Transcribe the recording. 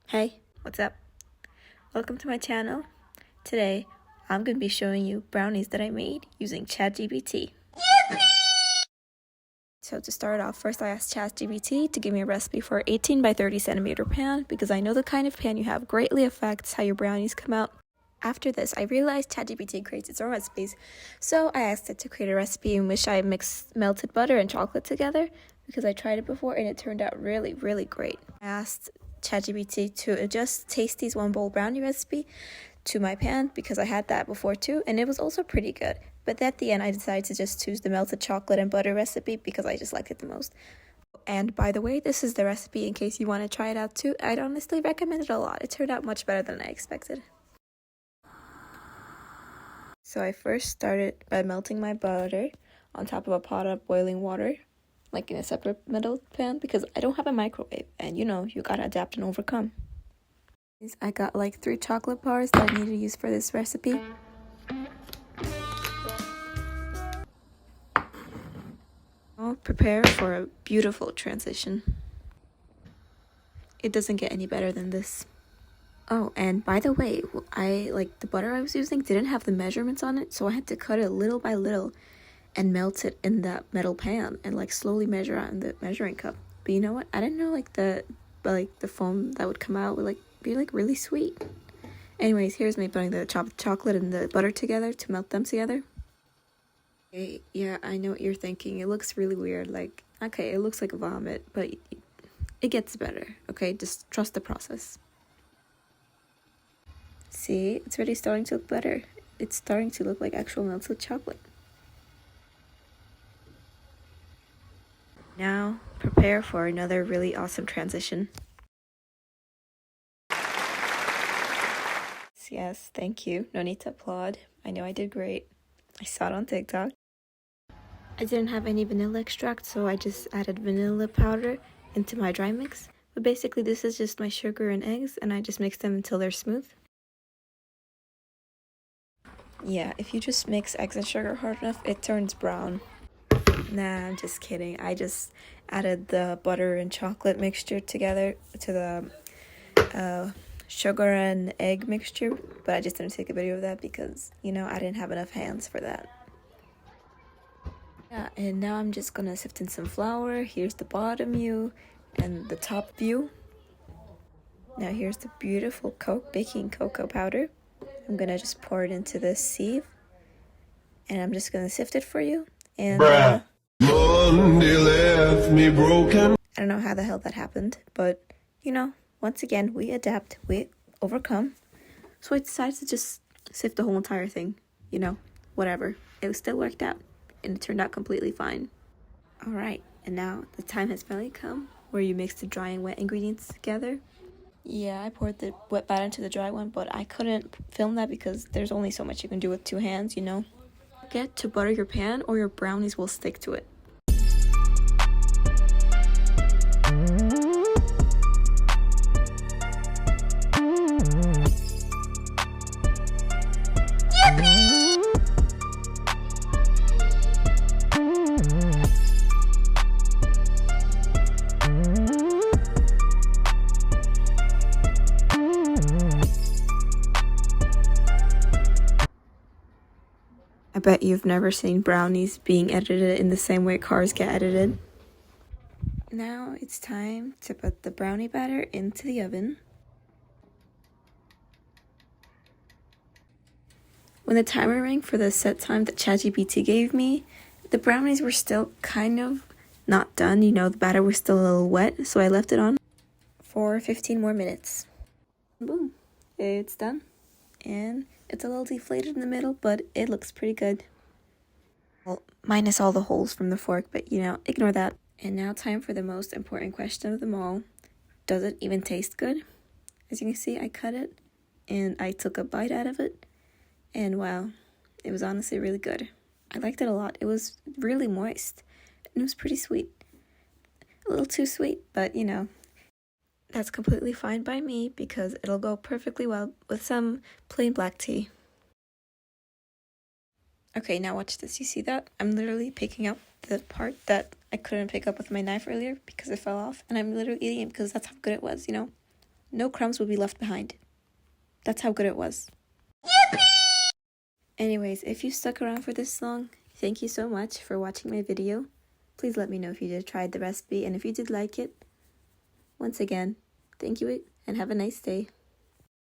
Hey, what's up? Welcome to my channel. Today, I'm going to be showing you brownies that I made using Chatgpt. So to start off, first I asked Chatgpt to give me a recipe for an 18 by 30 centimeter pan because I know the kind of pan you have greatly affects how your brownies come out. After this, I realized Chatgpt creates its own recipes, so I asked it to create a recipe in which I mixed melted butter and chocolate together because I tried it before and it turned out really, really great. I asked Chatgpt to adjust Tasty's one bowl brownie recipe to my pan because I had that before too, and it was also pretty good. But at the end, I decided to just choose the melted chocolate and butter recipe because I just liked it the most. And by the way, this is the recipe in case you want to try it out too. I'd honestly recommend it a lot. It turned out much better than I expected. So I first started by melting my butter on top of a pot of boiling water, like in a separate metal pan, because I don't have a microwave, and you gotta adapt and overcome. I got like 3 chocolate bars that I need to use for this recipe. I'll prepare for a beautiful transition. It doesn't get any better than this. Oh, and by the way, the butter I was using didn't have the measurements on it, so I had to cut it little by little and melt it in that metal pan and slowly measure out in the measuring cup. But you know what? I didn't know the foam that would come out would be really sweet. Anyways, here's me putting the chocolate and the butter together to melt them together. Okay, yeah, I know what you're thinking. It looks really weird. Okay, it looks like vomit, but it gets better. Okay, just trust the process. See, it's already starting to look better. It's starting to look like actual melted chocolate. Now, prepare for another really awesome transition. Yes, thank you. No need to applaud. I know I did great. I saw it on TikTok. I didn't have any vanilla extract, so I just added vanilla powder into my dry mix. But basically, this is just my sugar and eggs, and I just mix them until they're smooth. Yeah, if you just mix eggs and sugar hard enough, it turns brown. Nah, I'm just kidding. I just added the butter and chocolate mixture together to the sugar and egg mixture, but I just didn't take a video of that because, I didn't have enough hands for that. Yeah, and now I'm just gonna sift in some flour. Here's the bottom view and the top view. Now here's the beautiful baking cocoa powder. I'm gonna just pour it into this sieve, and I'm just gonna sift it for you. And Monday left me broken. I don't know how the hell that happened, but once again, we adapt, we overcome. So I decided to just sift the whole entire thing, whatever. It still worked out, and it turned out completely fine. Alright, and now the time has finally come where you mix the dry and wet ingredients together. Yeah, I poured the wet batter into the dry one, but I couldn't film that because there's only so much you can do with 2 hands, Don't forget to butter your pan or your brownies will stick to it. I bet you've never seen brownies being edited in the same way cars get edited. Now it's time to put the brownie batter into the oven. When the timer rang for the set time that Chatgpt gave me, the brownies were still kind of not done. The batter was still a little wet, so I left it on for 15 more minutes. Boom, it's done. And it's a little deflated in the middle, but it looks pretty good. Well, minus all the holes from the fork, but ignore that. And now time for the most important question of them all. Does it even taste good? As you can see, I cut it and I took a bite out of it. And wow, it was honestly really good. I liked it a lot. It was really moist and it was pretty sweet. A little too sweet, but that's completely fine by me because it'll go perfectly well with some plain black tea. Okay, now watch this. You see that? I'm literally picking up the part that I couldn't pick up with my knife earlier because it fell off, and I'm literally eating it because that's how good it was, No crumbs will be left behind. That's how good it was. Anyways, if you stuck around for this long, thank you so much for watching my video. Please let me know if you did try the recipe and if you did like it. Once again, thank you and have a nice day.